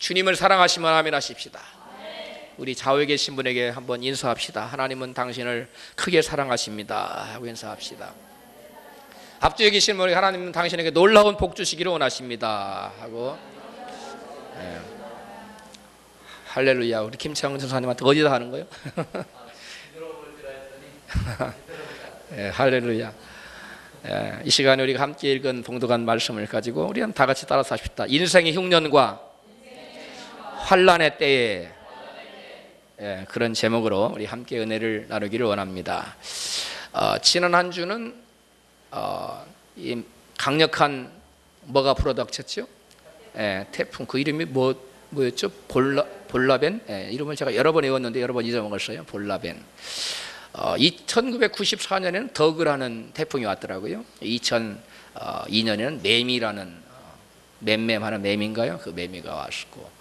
주님을 사랑하시면 아멘 하십시다. 우리 좌우에 계신 분에게 한번 인사합시다. 하나님은 당신을 크게 사랑하십니다 하고 인사합시다. 앞뒤에 계신 분에게 하나님은 당신에게 놀라운 복 주시기를 원하십니다 하고, 네. 할렐루야. 우리 김창훈 전사님한테 어디다 하는 거예요? 네, 할렐루야. 네, 이 시간에 우리가 함께 읽은 봉독한 말씀을 가지고 우리는 다 같이 따라서 합시다. 인생의 흉년과 환난의 때에, 예, 그런 제목으로 우리 함께 은혜를 나누기를 원합니다. 지난 한 주는 이 강력한 뭐가 불어닥쳤죠? 예, 태풍, 그 이름이 뭐였죠? 볼라벤? 예, 이름을 제가 여러 번 외웠는데 여러 번 잊어먹었어요. 볼라벤. 1994년에는 덕이라는 태풍이 왔더라고요. 2002년에는 매미라는, 맴맴하는 매미인가요? 그 매미가 왔고,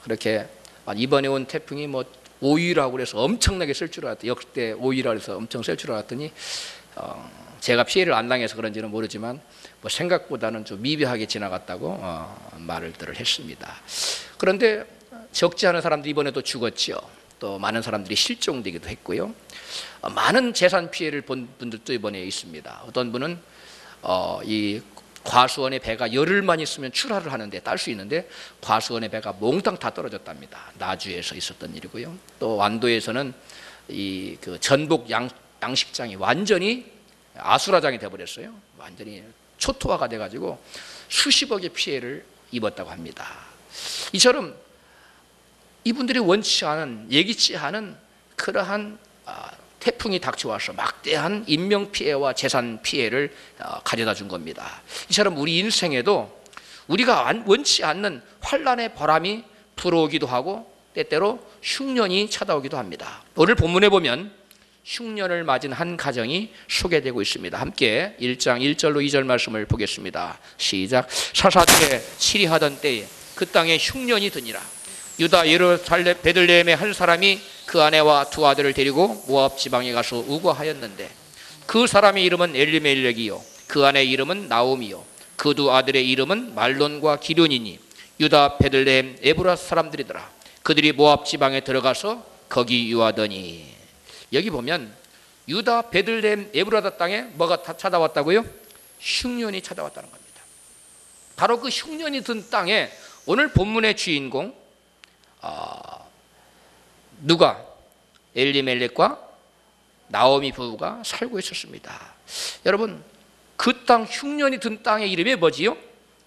그렇게 이번에 온 태풍이 뭐 오이라고 그래서 엄청나게 쓸 줄 알았더니, 역대 오이라 그래서 엄청 쓸 줄 알았더니 제가 피해를 안 당해서 그런지는 모르지만 뭐 생각보다는 좀 미비하게 지나갔다고 말들을 했습니다. 그런데 적지 않은 사람들이 이번에도 죽었죠. 또 많은 사람들이 실종되기도 했고요. 많은 재산 피해를 본 분들도 이번에 있습니다. 어떤 분은 이 과수원의 배가 열흘만 있으면 출하를 하는데 딸 수 있는데 과수원의 배가 몽땅 다 떨어졌답니다. 나주에서 있었던 일이고요. 또 완도에서는 이 그 전복 양식장이 완전히 아수라장이 되어버렸어요. 완전히 초토화가 돼가지고 수십억의 피해를 입었다고 합니다. 이처럼 이분들이 원치 않은, 예기치 않은 그러한 태풍이 닥쳐와서 막대한 인명피해와 재산 피해를 가져다 준 겁니다. 이처럼 우리 인생에도 우리가 원치 않는 환난의 바람이 불어오기도 하고 때때로 흉년이 찾아오기도 합니다. 오늘 본문에 보면 흉년을 맞은 한 가정이 소개되고 있습니다. 함께 1장 1절로 2절 말씀을 보겠습니다. 시작. 사사들의 치리하던 때에 그 땅에 흉년이 드니라. 유다 예루살렘 베들레헴의 한 사람이 그 아내와 두 아들을 데리고 모압 지방에 가서 우거하였는데 그 사람의 이름은 엘리멜렉이요 그 아내의 이름은 나오미요 그 두 아들의 이름은 말론과 기륜이니 유다 베들레헴 에브라 사람들이더라. 그들이 모압 지방에 들어가서 거기 유하더니. 여기 보면 유다 베들레헴 에브라다 땅에 뭐가 다 찾아왔다고요? 흉년이 찾아왔다는 겁니다. 바로 그 흉년이 든 땅에 오늘 본문의 주인공 누가? 엘리멜렉과 나오미 부부가 살고 있었습니다. 여러분, 그 땅 흉년이 든 땅의 이름이 뭐지요?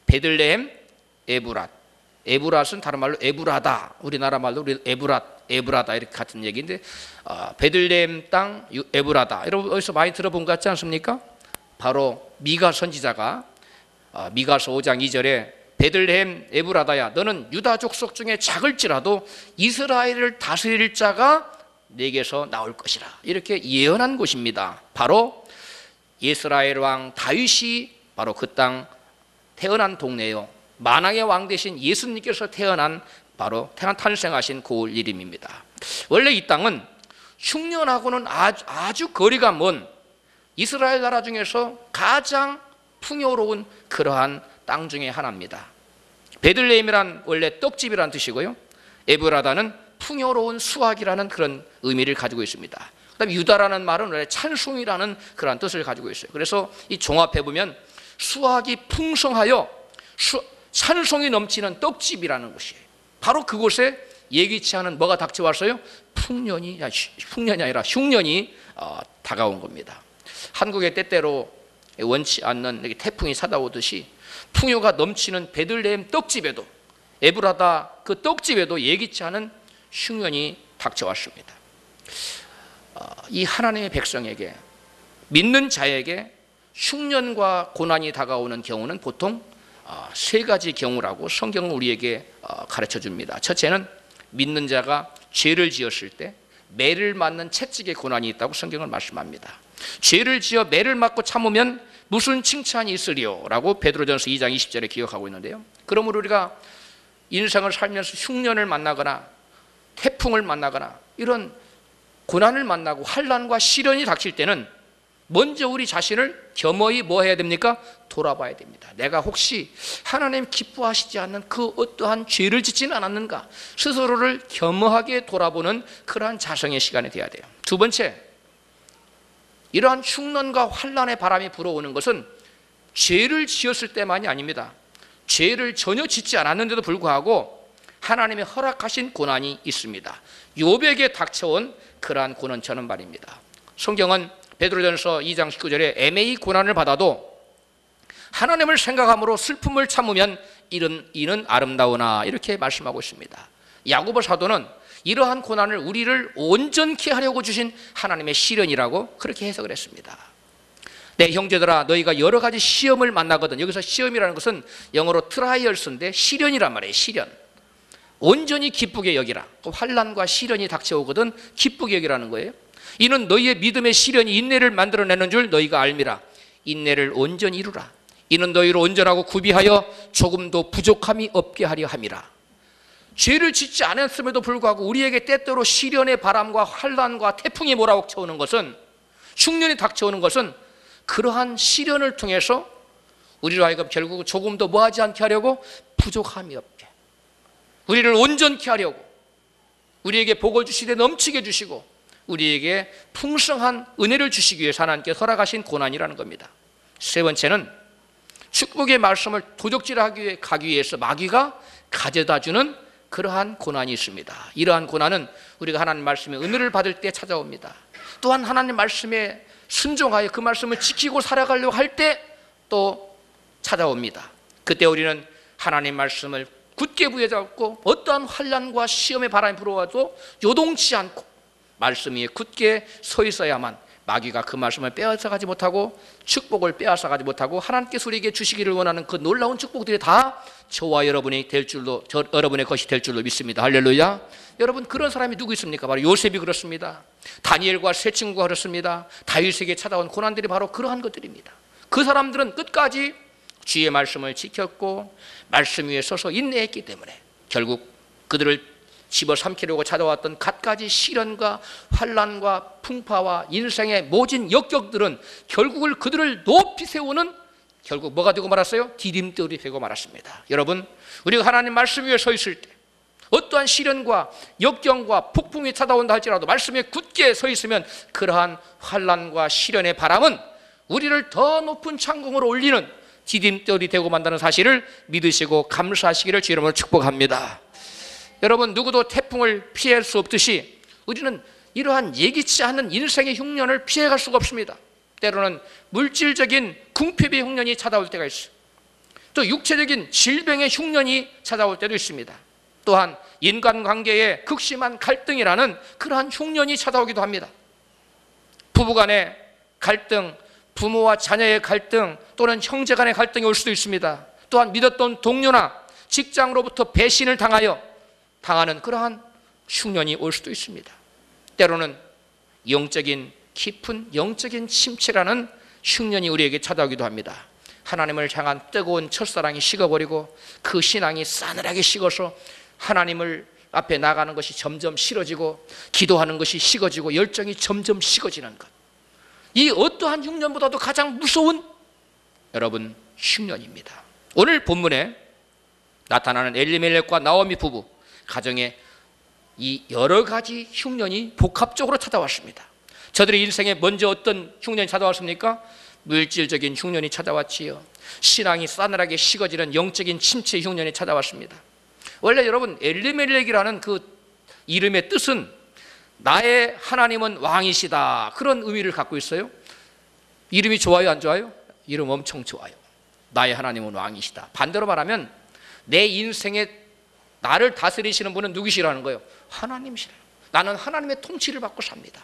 베들레헴 에브랏. 에브랏은 다른 말로 에브라다. 우리나라 말로 에브라다 이렇게 같은 얘기인데 베들레헴 땅 에브라다. 여러분 어디서 많이 들어본 것 같지 않습니까? 바로 미가 선지자가 미가서 5장 2절에 베들레헴 에브라다야 너는 유다 족속 중에 작을지라도 이스라엘을 다스릴 자가 내게서 나올 것이라 이렇게 예언한 곳입니다. 바로 이스라엘 왕 다윗이 바로 그 땅 태어난 동네요. 만왕의 왕 대신 예수님께서 태어난 바로 탄생하신 그 이름입니다. 원래 이 땅은 흉년하고는 아주 거리가 먼 이스라엘 나라 중에서 가장 풍요로운 그러한 땅 중에 하나입니다. 베들레헴이란 원래 떡집이라는 뜻이고요. 에브라다는 풍요로운 수확이라는 그런 의미를 가지고 있습니다. 그다음에 유다라는 말은 원래 찬송이라는 그런 뜻을 가지고 있어요. 그래서 이 종합해 보면 수확이 풍성하여 찬송이 넘치는 떡집이라는 곳이에요. 바로 그곳에 예기치 않은 뭐가 닥쳐왔어요? 풍년이 아니라 흉년이 다가온 겁니다. 한국의 때때로 원치 않는 태풍이 찾아오듯이 풍요가 넘치는 베들레헴 떡집에도 에브라다 그 떡집에도 예기치 않은 흉년이 닥쳐왔습니다. 이 하나님의 백성에게 믿는 자에게 흉년과 고난이 다가오는 경우는 보통 세 가지 경우라고 성경은 우리에게 가르쳐 줍니다. 첫째는 믿는 자가 죄를 지었을 때 매를 맞는 채찍의 고난이 있다고 성경은 말씀합니다. 죄를 지어 매를 맞고 참으면 무슨 칭찬이 있으리요 라고 베드로전서 2장 20절에 기억하고 있는데요. 그러므로 우리가 인생을 살면서 흉년을 만나거나 태풍을 만나거나 이런 고난을 만나고 환난과 시련이 닥칠 때는 먼저 우리 자신을 겸허히 뭐 해야 됩니까? 돌아봐야 됩니다. 내가 혹시 하나님 기뻐하시지 않는 그 어떠한 죄를 짓지는 않았는가? 스스로를 겸허하게 돌아보는 그러한 자성의 시간이 되어야 돼요. 두 번째, 이러한 흉년과 환난의 바람이 불어오는 것은 죄를 지었을 때만이 아닙니다. 죄를 전혀 짓지 않았는데도 불구하고 하나님의 허락하신 고난이 있습니다. 욥에게 닥쳐온 그러한 고난처럼 말입니다. 성경은 베드로전서 2장 19절에 애매히 고난을 받아도 하나님을 생각함으로 슬픔을 참으면 이는 아름다우나 이렇게 말씀하고 있습니다. 야고보 사도는 이러한 고난을 우리를 온전케 하려고 주신 하나님의 시련이라고 그렇게 해석을 했습니다. 내 형제들아, 너희가 여러 가지 시험을 만나거든. 여기서 시험이라는 것은 영어로 트라이얼스인데 시련이란 말이에요. 시련. 온전히 기쁘게 여기라. 환난과 시련이 닥쳐오거든 기쁘게 여기라는 거예요. 이는 너희의 믿음의 시련이 인내를 만들어내는 줄 너희가 알미라. 인내를 온전히 이루라. 이는 너희를 온전하고 구비하여 조금도 부족함이 없게 하려 함이라. 죄를 짓지 않았음에도 불구하고 우리에게 때때로 시련의 바람과 환난과 태풍이 몰아쳐오는 것은, 흉년이 닥쳐오는 것은 그러한 시련을 통해서 우리로 하여금 결국 조금 더 뭐하지 않게 하려고, 부족함이 없게, 우리를 온전케 하려고, 우리에게 복을 주시되 넘치게 주시고 우리에게 풍성한 은혜를 주시기 위해서 하나님께 허락하신 고난이라는 겁니다. 세 번째는 축복의 말씀을 도적질하기 가기 위해서 마귀가 가져다주는 그러한 고난이 있습니다. 이러한 고난은 우리가 하나님 말씀의 은혜를 받을 때 찾아옵니다. 또한 하나님 말씀에 순종하여 그 말씀을 지키고 살아가려고 할 때 또 찾아옵니다. 그때 우리는 하나님 말씀을 굳게 부여잡고 어떠한 환난과 시험의 바람이 불어와도 요동치 않고 말씀 위에 굳게 서 있어야만 마귀가 그 말씀을 빼앗아가지 못하고 축복을 빼앗아가지 못하고 하나님께서 우리에게 주시기를 원하는 그 놀라운 축복들이 다 저와 여러분의 것이 될 줄로 믿습니다. 할렐루야. 여러분, 그런 사람이 누구 있습니까? 바로 요셉이 그렇습니다. 다니엘과 세 친구가 그렇습니다. 다윗에게 찾아온 고난들이 바로 그러한 것들입니다. 그 사람들은 끝까지 주의 말씀을 지켰고 말씀 위에 서서 인내했기 때문에 결국 그들을 집어삼키려고 찾아왔던 갖가지 시련과 환난과 풍파와 인생의 모진 역경들은 결국을 그들을 높이 세우는, 결국 뭐가 되고 말았어요? 디딤돌이 되고 말았습니다. 여러분, 우리가 하나님 말씀 위에 서 있을 때 어떠한 시련과 역경과 폭풍이 찾아온다 할지라도 말씀에 굳게 서 있으면 그러한 환난과 시련의 바람은 우리를 더 높은 창공으로 올리는 디딤돌이 되고 만다는 사실을 믿으시고 감사하시기를 주 이름으로 축복합니다. 여러분, 누구도 태풍을 피할 수 없듯이 우리는 이러한 예기치 않은 인생의 흉년을 피해갈 수가 없습니다. 때로는 물질적인 궁핍의 흉년이 찾아올 때가 있어요. 또 육체적인 질병의 흉년이 찾아올 때도 있습니다. 또한 인간관계의 극심한 갈등이라는 그러한 흉년이 찾아오기도 합니다. 부부간의 갈등, 부모와 자녀의 갈등, 또는 형제간의 갈등이 올 수도 있습니다. 또한 믿었던 동료나 직장으로부터 배신을 당하는 그러한 흉년이 올 수도 있습니다. 때로는 영적인 깊은 영적인 침체라는 흉년이 우리에게 찾아오기도 합니다. 하나님을 향한 뜨거운 첫사랑이 식어버리고 그 신앙이 싸늘하게 식어서 하나님을 앞에 나가는 것이 점점 싫어지고 기도하는 것이 식어지고 열정이 점점 식어지는 것, 이 어떠한 흉년보다도 가장 무서운 여러분 흉년입니다. 오늘 본문에 나타나는 엘리멜렉과 나오미 부부 가정에 이 여러 가지 흉년이 복합적으로 찾아왔습니다. 저들의 인생에 먼저 어떤 흉년이 찾아왔습니까? 물질적인 흉년이 찾아왔지요. 신앙이 싸늘하게 식어지는 영적인 침체 흉년이 찾아왔습니다. 원래 여러분, 엘리멜렉이라는 그 이름의 뜻은 나의 하나님은 왕이시다, 그런 의미를 갖고 있어요. 이름이 좋아요, 안 좋아요? 이름 엄청 좋아요. 나의 하나님은 왕이시다. 반대로 말하면 내 인생에 나를 다스리시는 분은 누구시라는 거예요? 하나님이시래요. 나는 하나님의 통치를 받고 삽니다.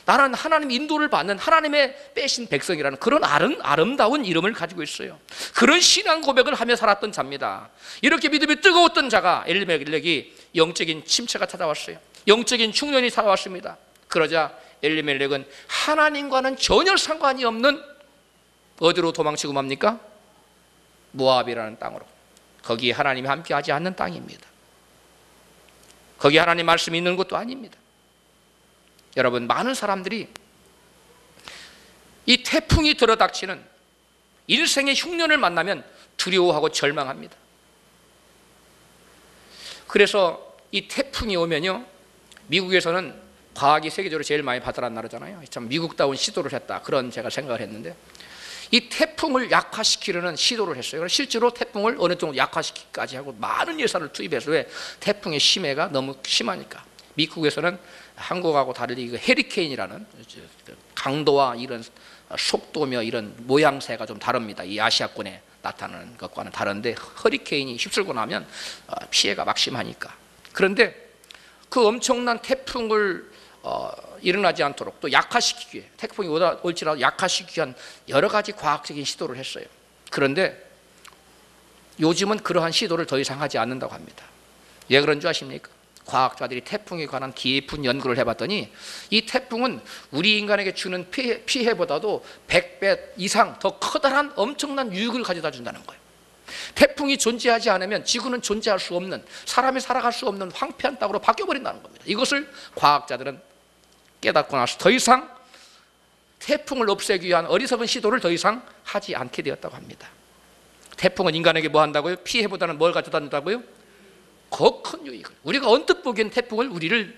나는 하나님 인도를 받는 하나님의 빼신 백성이라는 그런 아름다운 이름을 가지고 있어요. 그런 신앙 고백을 하며 살았던 자입니다. 이렇게 믿음이 뜨거웠던 자가 엘리멜렉이 영적인 침체가 찾아왔어요. 영적인 흉년이 찾아왔습니다. 그러자 엘리멜렉은 하나님과는 전혀 상관이 없는 어디로 도망치고 맙니까? 모압이라는 땅으로. 거기에 하나님이 함께하지 않는 땅입니다. 거기 하나님 말씀이 있는 곳도 아닙니다. 여러분, 많은 사람들이 이 태풍이 들어닥치는 일생의 흉년을 만나면 두려워하고 절망합니다. 그래서 이 태풍이 오면요, 미국에서는 과학이 세계적으로 제일 많이 발달한 나라잖아요. 참 미국다운 시도를 했다, 그런 제가 생각을 했는데, 이 태풍을 약화시키려는 시도를 했어요. 실제로 태풍을 어느 정도 약화시키기까지 하고 많은 예산을 투입해서, 왜? 태풍의 심해가 너무 심하니까. 미국에서는 한국하고 다르게 그 해리케인이라는 강도와 이런 속도며 이런 모양새가 좀 다릅니다. 이 아시아권에 나타나는 것과는 다른데, 허리케인이 휩쓸고 나면 피해가 막심하니까. 그런데 그 엄청난 태풍을 일어나지 않도록 또 약화시키기 위해, 태풍이 올지라도 약화시키기 위한 여러 가지 과학적인 시도를 했어요. 그런데 요즘은 그러한 시도를 더 이상 하지 않는다고 합니다. 왜 그런 줄 아십니까? 과학자들이 태풍에 관한 깊은 연구를 해봤더니, 이 태풍은 우리 인간에게 주는 피해보다도 100배 이상 더 커다란 엄청난 유익을 가져다 준다는 거예요. 태풍이 존재하지 않으면 지구는 존재할 수 없는, 사람이 살아갈 수 없는 황폐한 땅으로 바뀌어버린다는 겁니다. 이것을 과학자들은 깨닫고 나서 더 이상 태풍을 없애기 위한 어리석은 시도를 더 이상 하지 않게 되었다고 합니다. 태풍은 인간에게 뭐 한다고요? 피해보다는 뭘 가져다 준다고요? 더 큰 유익을. 우리가 언뜻 보기엔 우리를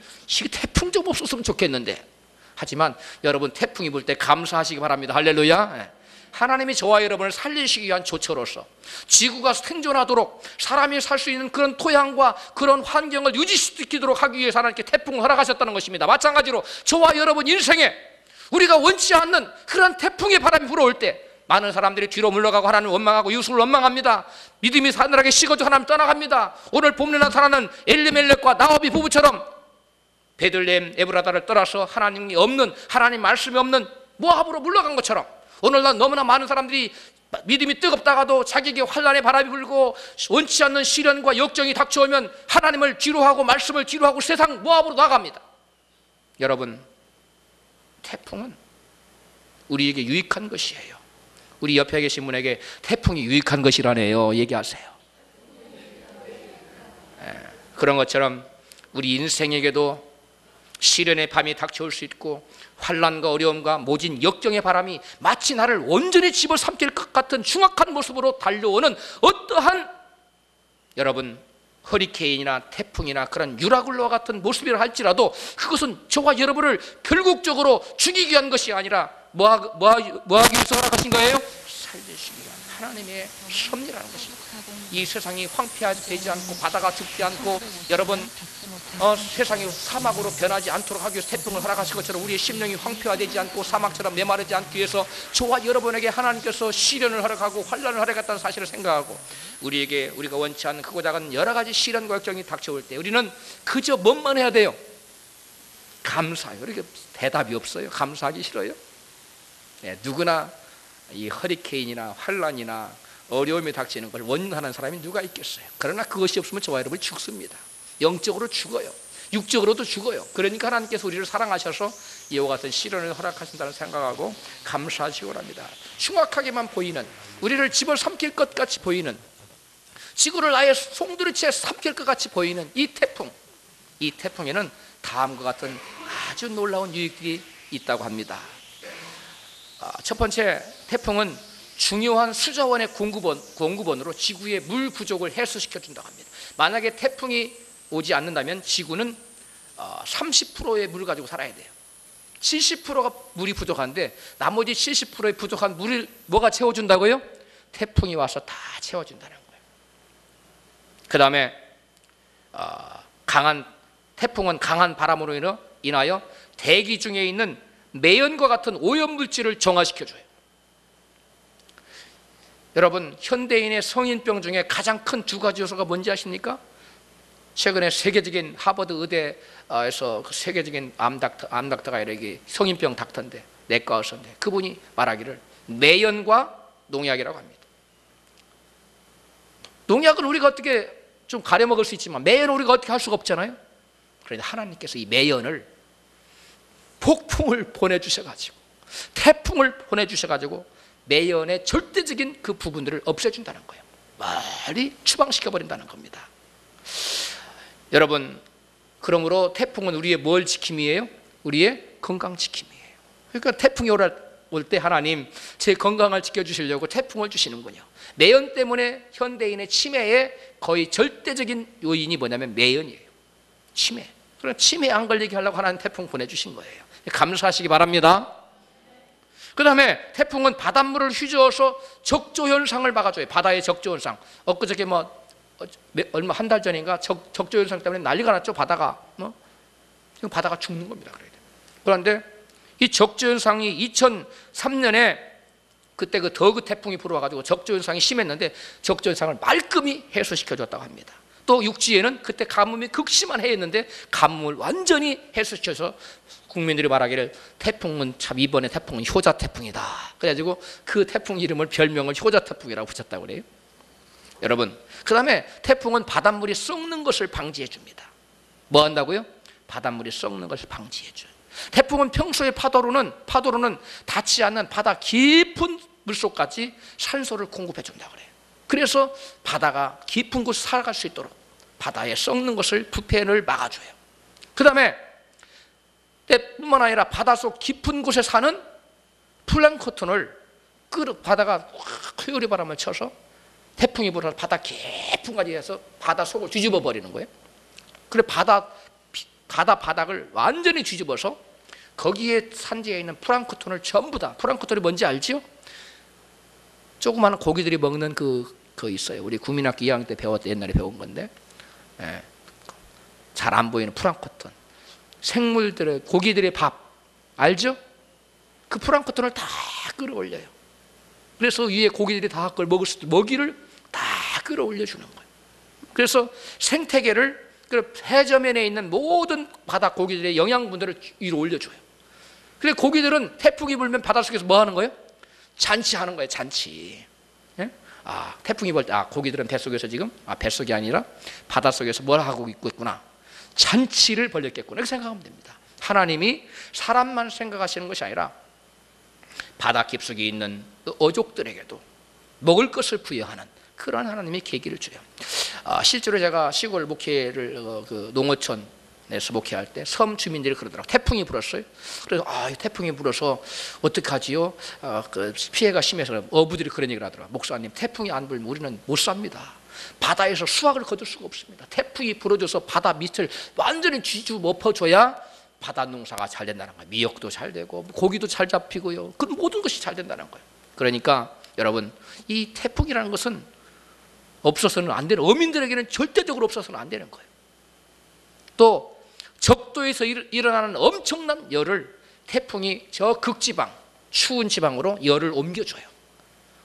태풍 좀 없었으면 좋겠는데, 하지만 여러분, 태풍이 불 때 감사하시기 바랍니다. 할렐루야. 하나님이 저와 여러분을 살리시기 위한 조처로서 지구가 생존하도록, 사람이 살 수 있는 그런 토양과 그런 환경을 유지시키도록 하기 위해서 하나님께 태풍을 허락하셨다는 것입니다. 마찬가지로 저와 여러분 인생에 우리가 원치 않는 그런 태풍의 바람이 불어올 때 많은 사람들이 뒤로 물러가고 하나님을 원망하고 이웃을 원망합니다. 믿음이 사늘하게 식어져 하나님 떠나갑니다. 오늘 본문에 나타나는 엘리멜렉과 나오미 부부처럼 베들레헴 에브라다를 떠나서 하나님이 없는, 하나님 말씀이 없는 모압으로 물러간 것처럼, 오늘날 너무나 많은 사람들이 믿음이 뜨겁다가도 자기에게 환난의 바람이 불고 원치 않는 시련과 역정이 닥쳐오면 하나님을 뒤로하고 말씀을 뒤로하고 세상 모압으로 나갑니다. 여러분, 태풍은 우리에게 유익한 것이에요. 우리 옆에 계신 분에게 태풍이 유익한 것이라네요. 얘기하세요. 그런 것처럼 우리 인생에게도 시련의 밤이 닥쳐올 수 있고, 환난과 어려움과 모진 역정의 바람이 마치 나를 온전히 집어삼킬 것 같은 흉악한 모습으로 달려오는 어떠한, 여러분, 허리케인이나 태풍이나 그런 유라굴로와 같은 모습이라 할지라도, 그것은 저와 여러분을 결국적으로 죽이기 위한 것이 아니라 뭐하기 위해서 허락하신 거예요? 살리시기 위한 하나님의 섭리라는 것입니다. 이 세상이 황폐하지 않고 바다가 죽지 않고, 여러분, 세상이 사막으로 변하지 않도록 하기 위해서 태풍을 허락하신 것처럼 우리의 심령이 황폐화되지 않고 사막처럼 메마르지 않기 위해서 저와 여러분에게 하나님께서 시련을 허락하고 환난을 허락했다는 사실을 생각하고, 우리가 원치 않는 크고 작은 여러 가지 시련과 역정이 닥쳐올 때 우리는 그저 뭐만 해야 돼요? 감사해요. 이렇게 대답이 없어요. 감사하기 싫어요? 네, 누구나 이 허리케인이나 환난이나 어려움이 닥치는 걸 원하는 사람이 누가 있겠어요? 그러나 그것이 없으면 저와 여러분이 죽습니다. 영적으로 죽어요. 육적으로도 죽어요. 그러니까 하나님께서 우리를 사랑하셔서 이와 같은 시련을 허락하신다는 생각하고 감사하시기 바랍니다. 흉악하게만 보이는, 우리를 집어삼킬 것 같이 보이는, 지구를 아예 송두리째 삼킬 것 같이 보이는 이 태풍에는 다음과 같은 아주 놀라운 유익들이 있다고 합니다. 첫 번째, 태풍은 중요한 수자원의 공급원으로 지구의 물 부족을 해소시켜 준다고 합니다. 만약에 태풍이 오지 않는다면 지구는 30%의 물을 가지고 살아야 돼요. 70%가 물이 부족한데 나머지 70%의 부족한 물을 뭐가 채워준다고요? 태풍이 와서 다 채워준다는 거예요. 그 다음에 태풍은 강한 바람으로 인하여 대기 중에 있는 매연과 같은 오염물질을 정화시켜줘요. 여러분, 현대인의 성인병 중에 가장 큰 두 가지 요소가 뭔지 아십니까? 최근에 세계적인 하버드 의대에서 그 세계적인 암닥터가 이렇게 성인병 닥터인데, 내과 의사인데, 그분이 말하기를 매연과 농약이라고 합니다. 농약은 우리가 어떻게 좀 가려 먹을 수 있지만 매연은 우리가 어떻게 할 수가 없잖아요. 그런데 하나님께서 이 매연을 폭풍을 보내주셔가지고, 태풍을 보내주셔가지고 매연의 절대적인 그 부분들을 없애준다는 거예요. 멀리 추방시켜버린다는 겁니다. 여러분, 그러므로 태풍은 우리의 뭘 지킴이에요? 우리의 건강 지킴이에요. 그러니까 태풍이 오라 올 때 하나님 제 건강을 지켜주시려고 태풍을 주시는군요. 매연 때문에 현대인의 치매의 거의 절대적인 요인이 뭐냐면 매연이에요. 치매. 그럼 치매 안 걸리게 하려고 하나님 태풍 보내주신 거예요. 감사하시기 바랍니다. 그 다음에 태풍은 바닷물을 휘저어서 적조 현상을 막아줘요. 바다의 적조 현상. 엊그저께 얼마 한 달 전인가 적조 현상 때문에 난리가 났죠. 바다가 지금 바다가 죽는 겁니다. 그런데 이 적조 현상이 2003년에 그때 그 더그 태풍이 불어와가지고 적조 현상이 심했는데 적조 현상을 말끔히 해소시켜줬다고 합니다. 또 육지에는 그때 가뭄이 극심한 해였는데 가뭄을 완전히 해소시켜서 국민들이 말하기를 태풍은 참 이번에 태풍은 효자 태풍이다. 그래가지고 그 태풍 이름을 별명을 효자 태풍이라고 붙였다고 그래요. 여러분, 그 다음에 태풍은 바닷물이 썩는 것을 방지해 줍니다. 뭐 한다고요? 바닷물이 썩는 것을 방지해 줘요. 태풍은 평소에 파도로는 닿지 않는 바다 깊은 물속까지 산소를 공급해 준다고 그래요. 그래서 바다가 깊은 곳에 살아갈 수 있도록 바다에 썩는 것을 부패를 막아줘요. 그 다음에 뿐만 아니라 바닷속 깊은 곳에 사는 플랑크톤을 바다가 회오리 바람을 쳐서 태풍이 불어서 바다 깊은 곳에서 바다 속을 뒤집어 버리는 거예요. 그래 바닥을 완전히 뒤집어서 거기에 산지에 있는 플랑크톤을 전부 다, 플랑크톤이 뭔지 알죠? 조그마한 고기들이 먹는 그거 있어요. 우리 국민학교 2학년 때 옛날에 배운 건데, 잘 안 보이는 플랑크톤, 생물들의 고기들의 밥 알죠? 그 플랑크톤을 다 끌어올려요. 그래서 위에 고기들이 다 그걸 먹을 수 있도록 먹이를 다 끌어올려 주는 거예요. 그래서 생태계를 해저면에 있는 모든 바다 고기들의 영양분들을 위로 올려줘요. 그래서 고기들은 태풍이 불면 바닷속에서 뭐 하는 거예요? 잔치하는 거예요. 잔치. 예? 태풍이 불 때 고기들은 뱃속에서 지금 뱃속이 아니라 바닷속에서 뭘 하고 있구나. 잔치를 벌였겠구나. 이렇게 생각하면 됩니다. 하나님이 사람만 생각하시는 것이 아니라 바다 깊숙이 있는 어족들에게도 먹을 것을 부여하는 그런 하나님의 계기를 줘요. 실제로 제가 시골 목회를 농어촌에서 목회할 때 섬 주민들이 그러더라고요. 태풍이 불었어요. 그래서 태풍이 불어서 어떡하지요? 그 피해가 심해서 어부들이 그런 얘기를 하더라고요. 목사님, 태풍이 안 불면 우리는 못 삽니다. 바다에서 수확을 거둘 수가 없습니다. 태풍이 불어줘서 바다 밑을 완전히 뒤집어 엎어줘야 바다 농사가 잘 된다는 거예요. 미역도 잘 되고 고기도 잘 잡히고요. 그 모든 것이 잘 된다는 거예요. 그러니까 여러분, 이 태풍이라는 것은 없어서는 안 되는, 어민들에게는 절대적으로 없어서는 안 되는 거예요. 또 적도에서 일어나는 엄청난 열을 태풍이 저 극지방, 추운 지방으로 열을 옮겨줘요.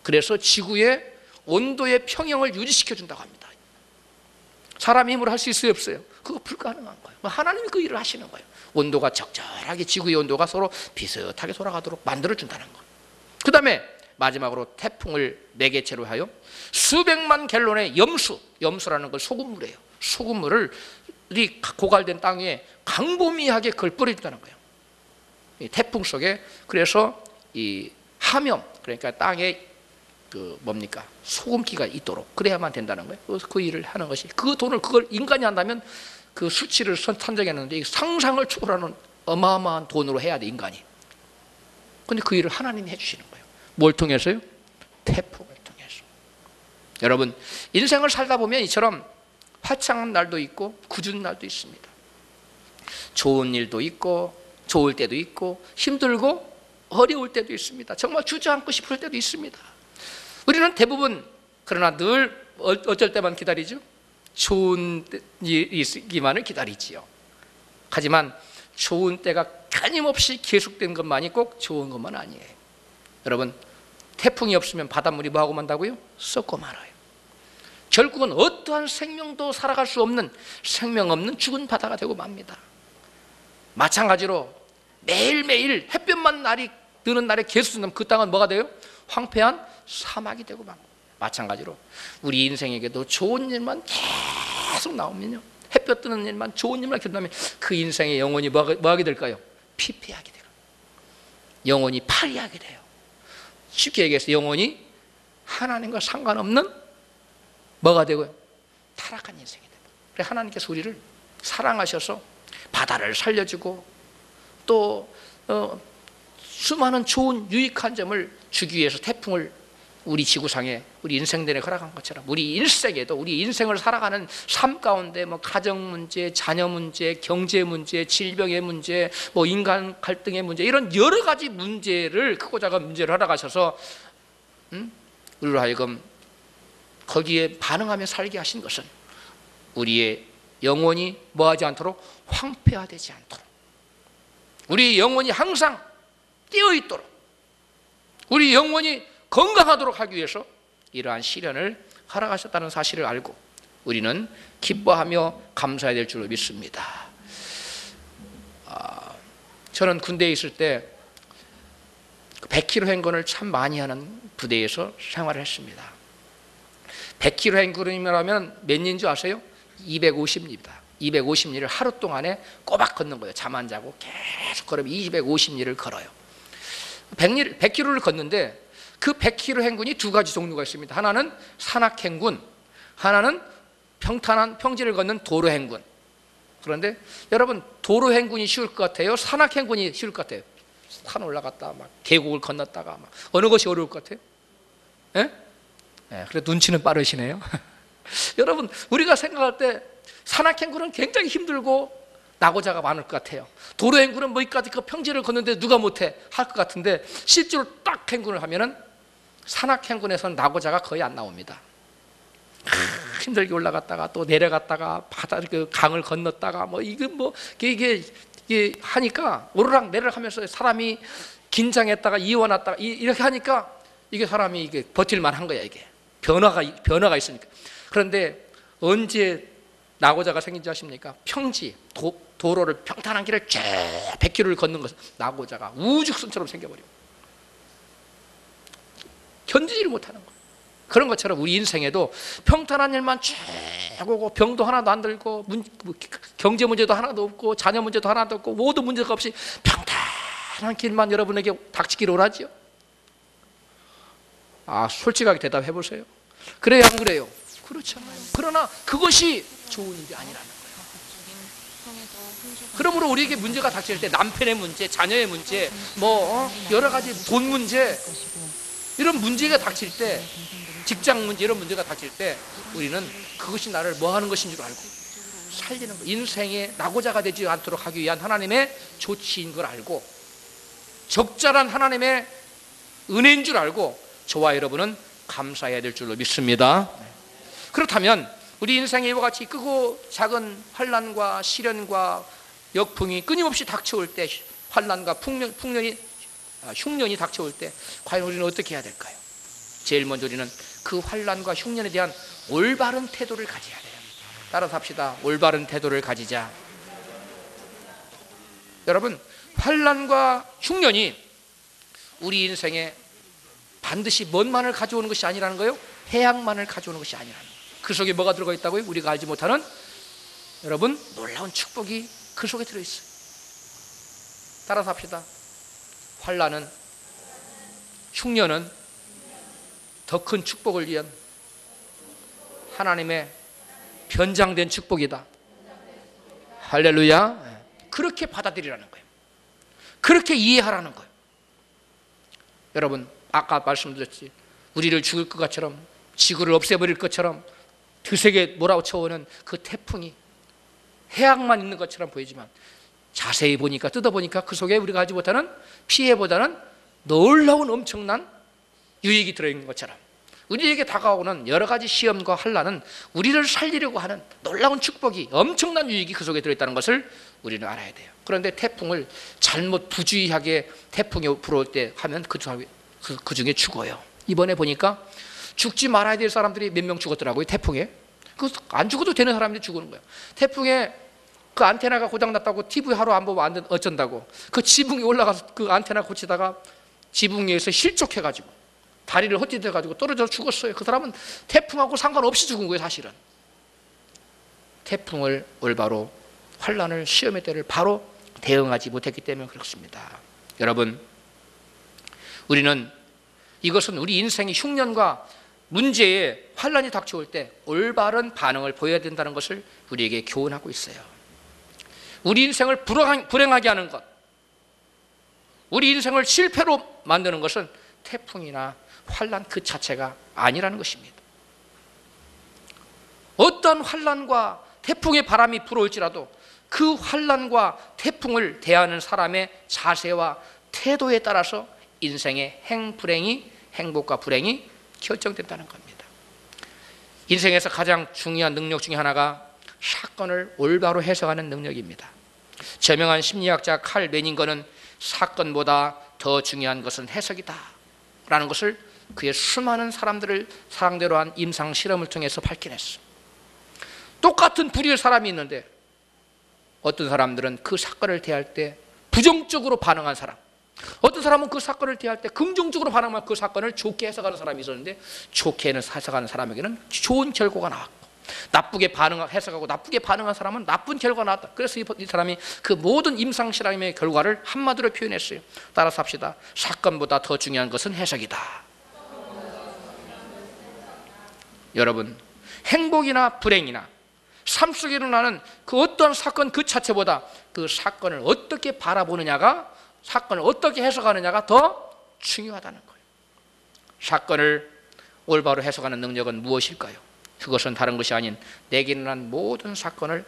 그래서 지구의 온도의 평형을 유지시켜 준다고 합니다. 사람의 힘으로 할 수 있어요, 없어요? 그거 불가능한 거예요. 하나님이 그 일을 하시는 거예요. 온도가 적절하게, 지구의 온도가 서로 비슷하게 돌아가도록 만들어 준다는 거예요. 그 다음에 마지막으로 태풍을 매개체로 하여 수백만 갤론의 염수라는 걸 소금물이에요. 소금물을 고갈된 땅 위에 광범위하게 그걸 뿌려준다는 거예요. 이 태풍 속에. 그래서 이 함염, 그러니까 땅에 소금기가 있도록 그래야만 된다는 거예요. 그래서 그 일을 하는 것이, 그걸 인간이 한다면 그 수치를 산정했는데 상상을 초월하는 어마어마한 돈으로 해야 돼, 인간이. 근데 그 일을 하나님이 해주시는 거예요. 뭘 통해서요? 태풍을 통해서. 여러분, 인생을 살다 보면 이처럼 화창한 날도 있고 굳은 날도 있습니다. 좋은 일도 있고 좋을 때도 있고 힘들고 어려울 때도 있습니다. 정말 주저앉고 싶을 때도 있습니다. 우리는 대부분 그러나 늘 어쩔 때만 기다리죠. 좋은 일이 있기만을 기다리지요. 하지만 좋은 때가 끊임없이 계속된 것만이 꼭 좋은 것만 아니에요. 여러분, 태풍이 없으면 바닷물이 뭐하고 만다고요? 썩고 말아요. 결국은 어떠한 생명도 살아갈 수 없는, 생명 없는 죽은 바다가 되고 맙니다. 마찬가지로 매일매일 햇볕만 뜨는 날에 계속 쓴다면 그 땅은 뭐가 돼요? 황폐한 사막이 되고 맙니다. 마찬가지로 우리 인생에게도 좋은 일만 계속 나오면요, 햇볕 뜨는 일만, 좋은 일만 견다면 그 인생의 영혼이 뭐하게 될까요? 피폐하게 돼요. 영혼이 파리하게 돼요. 쉽게 얘기해서 영혼이 하나님과 상관없는 뭐가 되고요? 타락한 인생이 됩니다. 그래서 하나님께서 우리를 사랑하셔서 바다를 살려주고 또 수많은 좋은 유익한 점을 주기 위해서 태풍을 우리 지구상에 우리 인생 내내 허락한 것처럼 우리 일생에도 우리 인생을 살아가는 삶 가운데 뭐 가정 문제, 자녀 문제, 경제 문제, 질병의 문제, 뭐 인간 갈등의 문제, 이런 여러 가지 문제를 크고 작은 문제를 허락하셔서 우리로 하여금 거기에 반응하며 살게 하신 것은 우리의 영혼이 뭐하지 않도록, 황폐화되지 않도록, 우리 영혼이 항상 깨어있도록, 우리 영혼이 건강하도록 하기 위해서 이러한 시련을 허락하셨다는 사실을 알고 우리는 기뻐하며 감사해야 될 줄로 믿습니다. 저는 군대에 있을 때 100km 행군을 참 많이 하는 부대에서 생활을 했습니다. 100km 행군이라면 몇 리인 줄 아세요? 250리입니다. 250리를 하루 동안에 꼬박 걷는 거예요. 잠 안 자고 계속 걸으면 250리를 걸어요. 100km를 걷는데 그 100km 행군이 두 가지 종류가 있습니다. 하나는 산악 행군, 하나는 평탄한 평지를 걷는 도로 행군. 그런데 여러분, 도로 행군이 쉬울 것 같아요? 산악 행군이 쉬울 것 같아요? 산 올라갔다 막 계곡을 건넜다가 막 어느 것이 어려울 것 같아요? 예? 예, 그래 눈치는 빠르시네요. 여러분, 우리가 생각할 때 산악 행군은 굉장히 힘들고 낙오자가 많을 것 같아요. 도로 행군은 뭐 이까지 그 평지를 걷는데 누가 못해 할 것 같은데 실제로 딱 행군을 하면은 산악 행군에서는 낙오자가 거의 안 나옵니다. 힘들게 올라갔다가 또 내려갔다가 바다 그 강을 건넜다가 뭐 이게 하니까 오르락 내리락 하면서 사람이 긴장했다가 이완했다가 이렇게 하니까 이게 사람이 이게 버틸만 한 거야. 이게 변화가 있으니까. 그런데 언제 낙오자가 생긴지 아십니까? 평지 도로를 평탄한 길을 쭉 100km를 걷는 것은 낙오자가 우죽순처럼 생겨버려요. 견디지를 못하는 거예요. 그런 것처럼 우리 인생에도 평탄한 일만 쭉 오고 병도 하나도 안 들고 경제 문제도 하나도 없고 자녀 문제도 하나도 없고 모든 문제가 없이 평탄한 길만 여러분에게 닥치기를 원하지요. 솔직하게 대답해 보세요. 그래요, 안 그래요? 그렇잖아요. 그러나 그것이 좋은 일이 아니라는 거예요. 그러므로 우리에게 문제가 닥칠 때 남편의 문제, 자녀의 문제, 여러 가지 돈 문제, 이런 문제가 닥칠 때, 직장 문제 이런 문제가 닥칠 때 우리는 그것이 나를 뭐 하는 것인 줄 알고 살리는 거, 인생의 낙오자가 되지 않도록 하기 위한 하나님의 조치인 걸 알고 적절한 하나님의 은혜인 줄 알고 저와 여러분은 감사해야 될 줄로 믿습니다. 그렇다면 우리 인생에 이와 같이 크고 작은 환난과 시련과 역풍이 끊임없이 닥쳐올 때, 환난과 흉년이 닥쳐올 때 과연 우리는 어떻게 해야 될까요? 제일 먼저 우리는 그 환난과 흉년에 대한 올바른 태도를 가져야 돼요. 따라서 합시다. 올바른 태도를 가지자. 여러분, 환난과 흉년이 우리 인생에 반드시 뭔만을 가져오는 것이 아니라는 거예요. 해악만을 가져오는 것이 아니라는 거예요. 그 속에 뭐가 들어가 있다고요? 우리가 알지 못하는 여러분 놀라운 축복이 그 속에 들어있어요. 따라서 합시다. 환난은, 흉년은 더 큰 축복을 위한 하나님의 변장된 축복이다. 할렐루야. 그렇게 받아들이라는 거예요. 그렇게 이해하라는 거예요. 여러분, 아까 말씀드렸지, 우리를 죽일 것처럼, 지구를 없애버릴 것처럼 드세게 몰아쳐오는 그 태풍이 해악만 있는 것처럼 보이지만 자세히 보니까, 뜯어보니까 그 속에 우리가 하지 못하는 피해보다는 놀라운 엄청난 유익이 들어있는 것처럼 우리에게 다가오는 여러 가지 시험과 환난은 우리를 살리려고 하는 놀라운 축복이, 엄청난 유익이 그 속에 들어있다는 것을 우리는 알아야 돼요. 그런데 태풍을 잘못 부주의하게 태풍이 불어올 때 하면 그 중에 죽어요. 이번에 보니까 죽지 말아야 될 사람들이 몇 명 죽었더라고요. 태풍에. 안 죽어도 되는 사람들이 죽는 거예요. 태풍에 그 안테나가 고장났다고 TV 하루 안 보면 어쩐다고 그 지붕에 올라가서 그 안테나 고치다가 지붕 위에서 실족해가지고 다리를 헛디뎌가지고 떨어져 죽었어요. 그 사람은 태풍하고 상관없이 죽은 거예요. 사실은 태풍을 올바로, 환난을, 시험의 때를 바로 대응하지 못했기 때문에 그렇습니다. 여러분, 우리는 이것은 우리 인생의 흉년과 문제에 환난이 닥쳐올 때 올바른 반응을 보여야 된다는 것을 우리에게 교훈하고 있어요. 우리 인생을 불행하게 하는 것, 우리 인생을 실패로 만드는 것은 태풍이나 환난 그 자체가 아니라는 것입니다. 어떤 환난과 태풍의 바람이 불어올지라도 그 환난과 태풍을 대하는 사람의 자세와 태도에 따라서 인생의 행불행이, 행복과 불행이 결정된다는 겁니다. 인생에서 가장 중요한 능력 중에 하나가 사건을 올바로 해석하는 능력입니다. 저명한 심리학자 칼 메닝거는 사건보다 더 중요한 것은 해석이다 라는 것을 그의 수많은 사람들을 상대로 한 임상 실험을 통해서 밝혀냈어. 똑같은 부류의 사람이 있는데 어떤 사람들은 그 사건을 대할 때 부정적으로 반응한 사람, 어떤 사람은 그 사건을 대할 때 긍정적으로 반응하면 그 사건을 좋게 해석하는 사람이 있었는데 좋게 해석하는 사람에게는 좋은 결과가 나왔고, 나쁘게 해석하고 나쁘게 반응한 사람은 나쁜 결과가 나왔다. 그래서 이 사람이 그 모든 임상 실험의 결과를 한마디로 표현했어요. 따라서 합시다. 사건보다 더 중요한 것은 해석이다. 여러분, 행복이나 불행이나 삶 속에 일어나는 그 어떤 사건 그 자체보다 그 사건을 어떻게 바라보느냐가, 사건을 어떻게 해석하느냐가 더 중요하다는 거예요. 사건을 올바로 해석하는 능력은 무엇일까요? 그것은 다른 것이 아닌 내게 일어난 모든 사건을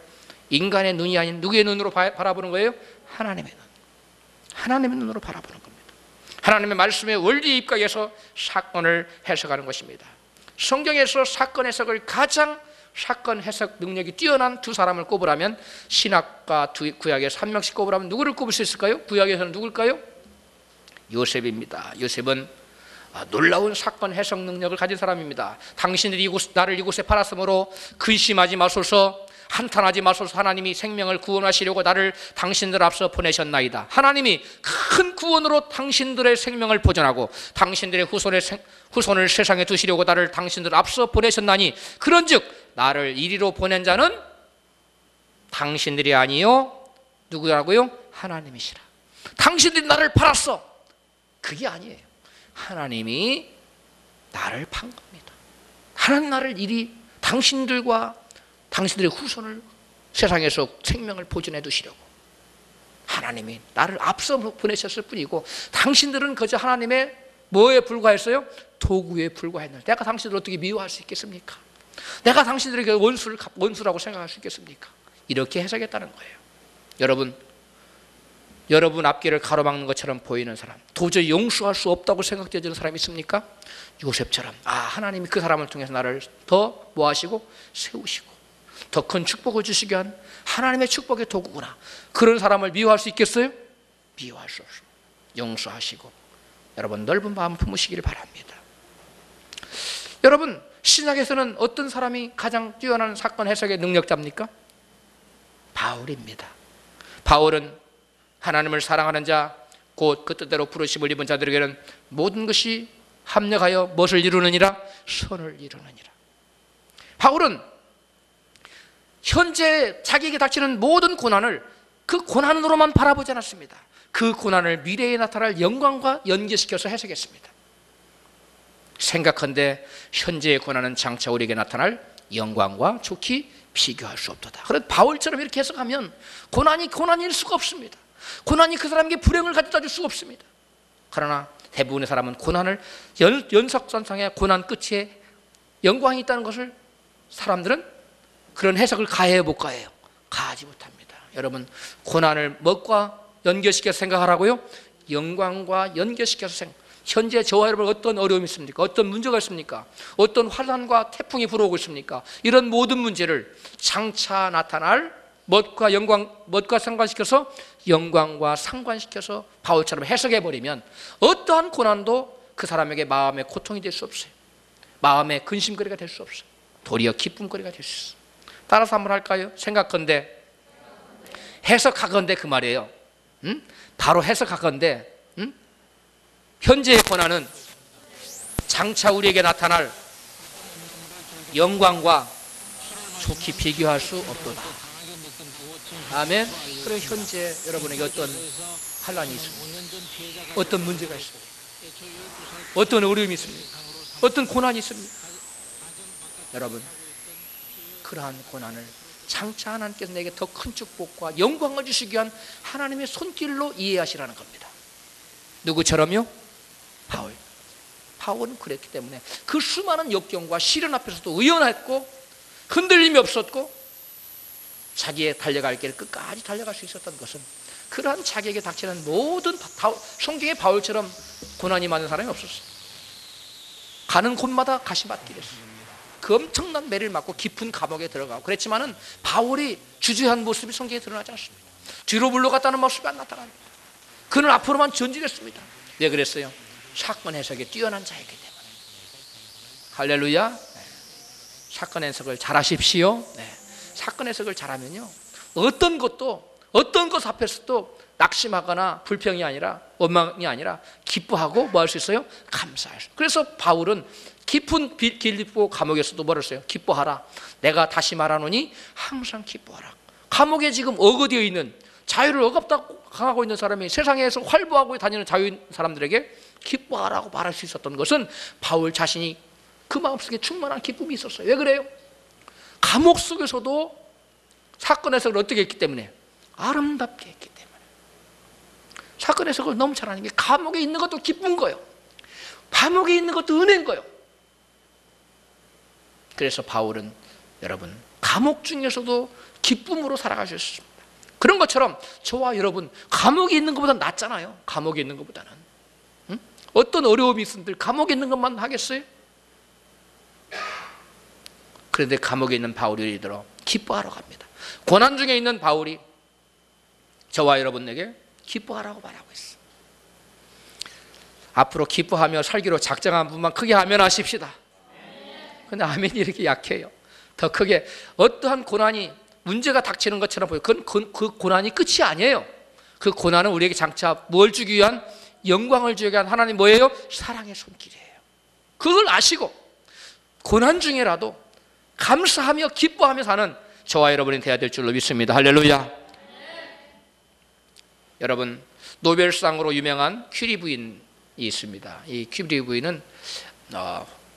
인간의 눈이 아닌 누구의 눈으로 바라보는 거예요? 하나님의 눈. 하나님의 눈으로 바라보는 겁니다. 하나님의 말씀의 원리에 입각해서 사건을 해석하는 것입니다. 성경에서 사건 해석을 가장 사건 해석 능력이 뛰어난 두 사람을 꼽으라면, 신약과 구약에서 한 명씩 꼽으라면 누구를 꼽을 수 있을까요? 구약에서는 누굴까요? 요셉입니다. 요셉은 놀라운 사건 해석 능력을 가진 사람입니다. 당신들이 나를 이곳에 팔았으므로 근심하지 마소서, 한탄하지 마소서. 하나님이 생명을 구원하시려고 나를 당신들 앞서 보내셨나이다. 하나님이 큰 구원으로 당신들의 생명을 보존하고 당신들의 후손을 세상에 두시려고 나를 당신들 앞서 보내셨나니, 그런즉 나를 이리로 보낸 자는 당신들이 아니요 누구라고요? 하나님이시라. 당신들이 나를 팔았어. 그게 아니에요. 하나님이 나를 판 겁니다. 하나님 나를 이리 당신들과 당신들의 후손을 세상에서 생명을 보존해 두시려고 하나님이 나를 앞서 보내셨을 뿐이고, 당신들은 그저 하나님의 뭐에 불과했어요? 도구에 불과했는데 내가 당신들을 어떻게 미워할 수 있겠습니까? 내가 당신들에게 원수라고 생각할 수 있겠습니까? 이렇게 해석했다는 거예요. 여러분 앞길을 가로막는 것처럼 보이는 사람, 도저히 용서할 수 없다고 생각되는 사람이 있습니까? 요셉처럼 하나님이 그 사람을 통해서 나를 더 뭐하시고 세우시고 더 큰 축복을 주시기 위한 하나님의 축복의 도구구나. 그런 사람을 미워할 수 있겠어요? 미워할 수 없습니다. 용서하시고 여러분 넓은 마음 품으시기를 바랍니다. 여러분, 신약에서는 어떤 사람이 가장 뛰어난 사건 해석의 능력자입니까? 바울입니다. 바울은 하나님을 사랑하는 자, 곧 그 뜻대로 부르심을 입은 자들에게는 모든 것이 합력하여 무엇을 이루느니라? 선을 이루느니라. 바울은 현재 자기에게 닥치는 모든 고난을 그 고난으로만 바라보지 않았습니다. 그 고난을 미래에 나타날 영광과 연계시켜서 해석했습니다. 생각한데 현재의 고난은 장차 우리에게 나타날 영광과 좋게 비교할 수 없도다. 그런데 바울처럼 이렇게 해석하면 고난이 고난일 수가 없습니다. 고난이 그 사람에게 불행을 가져다 줄 수가 없습니다. 그러나 대부분의 사람은 고난을 연속선상의 고난 끝에 영광이 있다는 것을 사람들은 그런 해석을 가해요, 못 가해요? 가하지 못합니다. 여러분, 고난을 무엇과 연결시켜서 생각하라고요? 영광과 연결시켜서 현재 저와 여러분 어떤 어려움이 있습니까? 어떤 문제가 있습니까? 어떤 환난과 태풍이 불어오고 있습니까? 이런 모든 문제를 장차 나타날 무엇과 상관시켜서 영광과 상관시켜서 바울처럼 해석해버리면 어떠한 고난도 그 사람에게 마음의 고통이 될 수 없어요. 마음의 근심거리가 될 수 없어요. 도리어 기쁨거리가 될 수 있어요. 따라서 한번 할까요? 생각건대, 해석하건대 그 말이에요. 바로 해석하건대 현재의 고난은 장차 우리에게 나타날 영광과 좋게 비교할 수 없도다. 아멘. 그럼 현재 여러분에게 어떤 환난이 있습니까? 어떤 문제가 있습니까? 어떤 어려움이 있습니까? 어떤 고난이 있습니까? 여러분, 그러한 고난을 장차 하나님께서 내게 더 큰 축복과 영광을 주시기 위한 하나님의 손길로 이해하시라는 겁니다. 누구처럼요? 바울. 바울은 그랬기 때문에 그 수많은 역경과 시련 앞에서도 의연했고 흔들림이 없었고 자기의 달려갈 길을 끝까지 달려갈 수 있었던 것은 그러한 자기에게 닥치는 모든 성경의 바울처럼 고난이 많은 사람이 없었어요. 가는 곳마다 가시밭길이었어요. 그 엄청난 매를 맞고 깊은 감옥에 들어가고 그랬지만은 바울이 주저한 모습이 성경에 드러나지 않습니다. 뒤로 물러갔다는 모습이 안 나타납니다. 그는 앞으로만 전진했습니다. 왜 그랬어요? 사건 해석에 뛰어난 자이기 때문에. 할렐루야. 네. 사건 해석을 잘하십시오. 네. 사건 해석을 잘하면요 어떤 것 앞에서도 낙심하거나 불평이 아니라 원망이 아니라 기뻐하고 뭐 할 수 있어요? 감사할 수. 그래서 바울은 깊은 빌립보 감옥에서도 뭐를 했어요? 기뻐하라. 내가 다시 말하노니 항상 기뻐하라. 감옥에 지금 어거되어 있는 자유를 억압하고 강하고 있는 사람이 세상에서 활보하고 다니는 자유인 사람들에게 기뻐하라고 말할 수 있었던 것은 바울 자신이 그 마음속에 충만한 기쁨이 있었어요. 왜 그래요? 감옥 속에서도 사건 해석을 어떻게 했기 때문에? 아름답게 했기 때문에. 사건 해석을 너무 잘하는 게 감옥에 있는 것도 기쁜 거예요. 감옥에 있는 것도 은혜인 거예요. 그래서 바울은 여러분 감옥 중에서도 기쁨으로 살아갈 수 있습니다. 그런 것처럼 저와 여러분 감옥에 있는 것보다 낫잖아요. 감옥에 있는 것보다는. 응? 어떤 어려움이 있은들 감옥에 있는 것만 하겠어요? 그런데 감옥에 있는 바울이 예를 들어 기뻐하러 갑니다. 고난 중에 있는 바울이 저와 여러분에게 기뻐하라고 말하고 있어. 앞으로 기뻐하며 살기로 작정한 분만 크게 아멘하십시다. 근데 아멘이 이렇게 약해요. 더 크게 어떠한 고난이 문제가 닥치는 것처럼 보여요. 그 고난이 끝이 아니에요. 그 고난은 우리에게 장차 뭘 주기 위한, 영광을 주기 위한 하나님 뭐예요? 사랑의 손길이에요. 그걸 아시고 고난 중에라도 감사하며 기뻐하며 사는 저와 여러분이 되어야 될 줄로 믿습니다. 할렐루야. 여러분 노벨상으로 유명한 큐리 부인이 있습니다. 이 큐리 부인은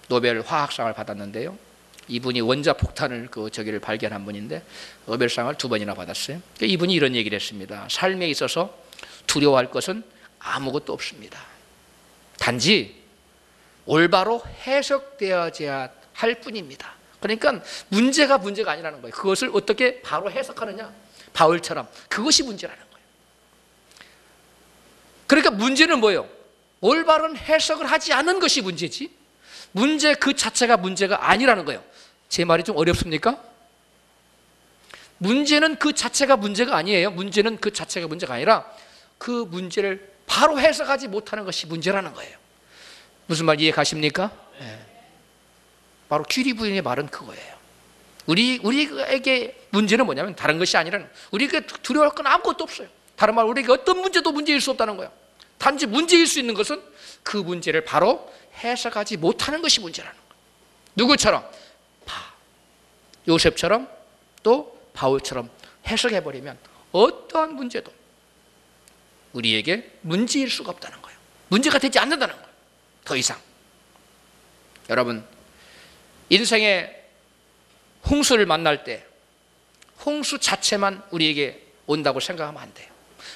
노벨 화학상을 받았는데요. 이분이 원자폭탄을 저기를 발견한 분인데 노벨상을 2번이나 받았어요. 이분이 이런 얘기를 했습니다. 삶에 있어서 두려워할 것은 아무것도 없습니다. 단지 올바로 해석되어야 할 뿐입니다. 그러니까 문제가 아니라는 거예요. 그것을 어떻게 바로 해석하느냐, 바울처럼 그것이 문제라는 거예요. 그러니까 문제는 뭐예요? 올바른 해석을 하지 않은 것이 문제지 문제 그 자체가 문제가 아니라는 거예요. 제 말이 좀 어렵습니까? 문제는 그 자체가 문제가 아니에요. 문제는 그 자체가 문제가 아니라 그 문제를 바로 해석하지 못하는 것이 문제라는 거예요. 무슨 말 이해 가십니까? 네. 바로 큐리 부인의 말은 그거예요. 우리에게 문제는 뭐냐면 다른 것이 아니라 우리에게 두려워할 건 아무것도 없어요. 다른 말 우리에게 어떤 문제도 문제일 수 없다는 거예요. 단지 문제일 수 있는 것은 그 문제를 바로 해석하지 못하는 것이 문제라는 거예요. 누구처럼? 요셉처럼 또 바울처럼 해석해버리면 어떠한 문제도 우리에게 문제일 수가 없다는 거예요. 문제가 되지 않는다는 거예요. 더 이상. 여러분 인생의 홍수를 만날 때 홍수 자체만 우리에게 온다고 생각하면 안 돼요.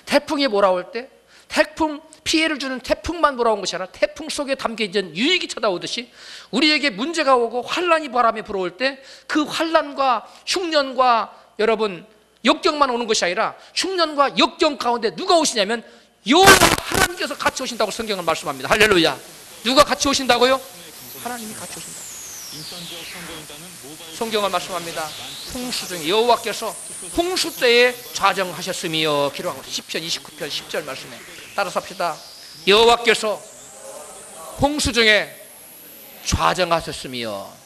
태풍이 몰아올 때 태풍 피해를 주는 태풍만 몰아온 것이 아니라 태풍 속에 담겨있는 유익이 쳐다오듯이 우리에게 문제가 오고 환란이 바람에 불어올 때 그 환란과 흉년과 여러분 역경만 오는 것이 아니라 흉년과 역경 가운데 누가 오시냐면 여호와 하나님께서 같이 오신다고 성경은 말씀합니다. 할렐루야. 누가 같이 오신다고요? 하나님이 같이 오신다. 성경은 말씀합니다. 홍수 중에 여호와께서 홍수 때에 좌정하셨으며 기록하고 시편 29편 10절 말씀에 따라서 합시다. 여호와께서 홍수 중에 좌정하셨으며.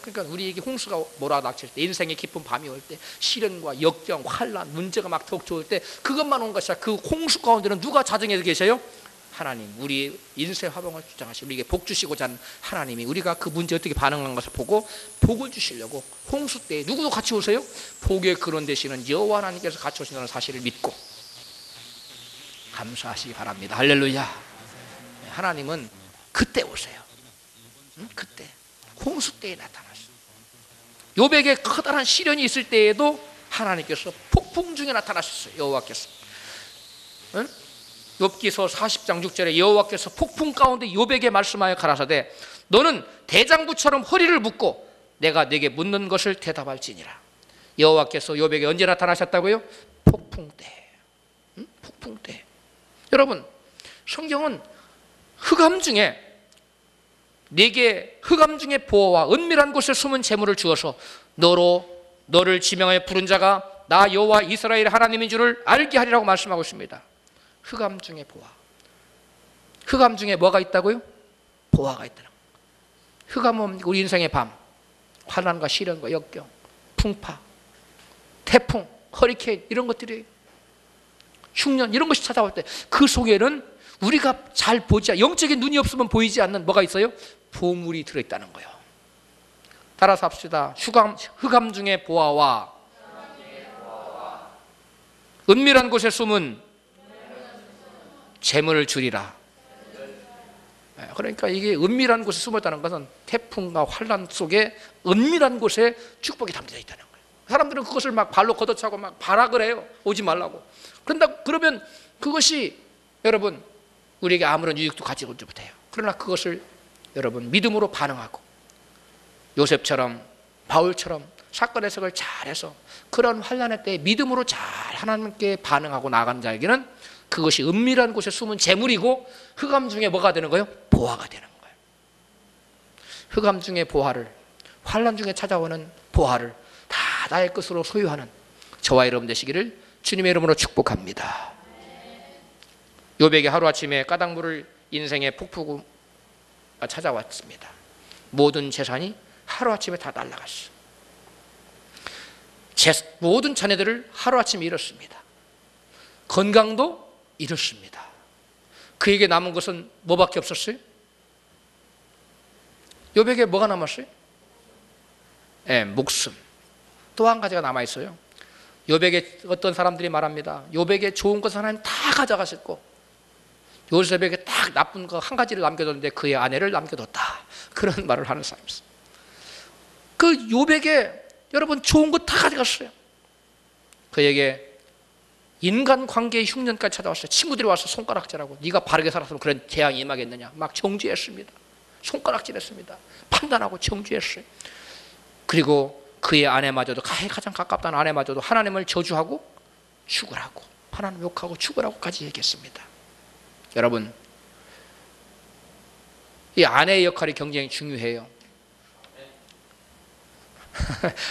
그러니까 우리에게 홍수가 몰아닥칠 때 인생의 깊은 밤이 올 때 시련과 역경, 환란, 문제가 막 더욱 좋을 때 그것만 온 것이 아니라 그 홍수 가운데는 누가 좌정해 계세요? 하나님. 우리 인생 화평을 주장하시고 우리에게 복 주시고자 하는 하나님이 우리가 그 문제에 어떻게 반응하는 것을 보고 복을 주시려고 홍수 때에 누구도 같이 오세요? 복의 근원 되시는 여호와 하나님께서 같이 오신다는 사실을 믿고 감사하시기 바랍니다. 할렐루야. 하나님은 그때 오세요. 그때 홍수 때에 나타나세요. 욥에게 커다란 시련이 있을 때에도 하나님께서 폭풍 중에 나타나셨어요. 여호와께서. 욥기서 40장 6절에 여호와께서 폭풍 가운데 욥에게 말씀하여 가라사대 너는 대장부처럼 허리를 묶고 내가 네게 묻는 것을 대답할지니라. 여호와께서 욥에게 언제 나타나셨다고요? 폭풍 때. 폭풍 때. 여러분, 성경은 흑암 중에 네게 흑암 중에 보호와 은밀한 곳에 숨은 재물을 주어서 너를 지명하여 부른 자가 나 여호와 이스라엘 하나님인 줄을 알게 하리라고 말씀하고 있습니다. 흑암 중에 보화. 흑암 중에 뭐가 있다고요? 보화가 있다는 거예요. 흑암은 우리 인생의 밤, 환난과 시련과 역경, 풍파, 태풍, 허리케인 이런 것들이 흉년 이런 것이 찾아올 때 그 속에는 우리가 잘 보지 영적인 눈이 없으면 보이지 않는 뭐가 있어요? 보물이 들어있다는 거예요. 따라서 합시다. 흑암 중에 보화와 은밀한 곳에 숨은 재물을 주리라. 그러니까 이게 은밀한 곳에 숨었다는 것은 태풍과 환난 속에 은밀한 곳에 축복이 담겨져 있다는 거예요. 사람들은 그것을 막 발로 걷어차고 막 발악을 해요. 오지 말라고. 그러면 그것이 여러분 우리에게 아무런 유익도 가지고 오지 못해요. 그러나 그것을 여러분 믿음으로 반응하고 요셉처럼 바울처럼 사건 해석을 잘해서 그런 환난의 때에 믿음으로 잘 하나님께 반응하고 나아가는 자에게는 그것이 은밀한 곳에 숨은 재물이고 흑암 중에 뭐가 되는 거예요? 보화가 되는 거예요. 흑암 중에 보화를, 환난 중에 찾아오는 보화를 다 나의 것으로 소유하는 저와 여러분 되시기를 주님의 이름으로 축복합니다. 욥에게 하루아침에 까닭물을 인생의 폭풍우가 찾아왔습니다. 모든 재산이 하루아침에 다 날아갔어. 모든 자녀들을 하루아침에 잃었습니다. 건강도 잃었습니다. 그에게 남은 것은 뭐밖에 없었어요? 욥에게 뭐가 남았어요? 목숨. 또 한 가지가 남아있어요. 욥에게 어떤 사람들이 말합니다. 욥에게 좋은 것은 하나님 다 가져가셨고 요셉에게 딱 나쁜 거 한 가지를 남겨뒀는데 그의 아내를 남겨뒀다. 그런 말을 하는 사람이 있어요. 그 욥에게 여러분 좋은 거 다 가져갔어요. 그에게 인간관계의 흉년까지 찾아왔어요. 친구들이 와서 손가락질하고 네가 바르게 살았으면 그런 재앙이 임하겠느냐 막 정죄했습니다. 손가락질했습니다. 판단하고 정죄했어요. 그리고 그의 아내마저도 가장 가깝다는 아내마저도 하나님을 저주하고 죽으라고 하나님 욕하고 죽으라고까지 얘기했습니다. 여러분 이 아내의 역할이 굉장히 중요해요.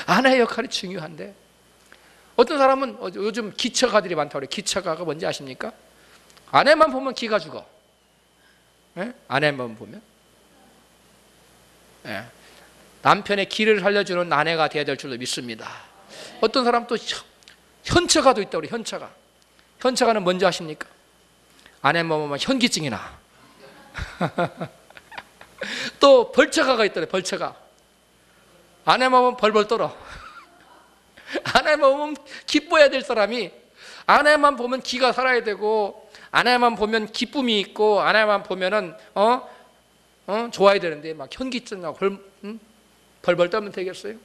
아내의 역할이 중요한데 어떤 사람은 요즘 기처가들이 많다고 그래요. 기처가가 뭔지 아십니까? 아내만 보면 기가 죽어. 네? 아내만 보면 네. 남편의 기를 살려주는 아내가 되어야 될 줄로 믿습니다. 어떤 사람 또 현처가도 있다고 그래요. 현처가. 현처가는 뭔지 아십니까? 아내만 보면 현기증이 나. 또 벌처가가 있더래. 벌처가. 아내만 보면 벌벌 떨어. 아내만 보면 기뻐해야 될 사람이 아내만 보면 기가 살아야 되고 아내만 보면 기쁨이 있고 아내만 보면은 좋아야 되는데 막 현기증하고 벌벌 떨면 되겠어요?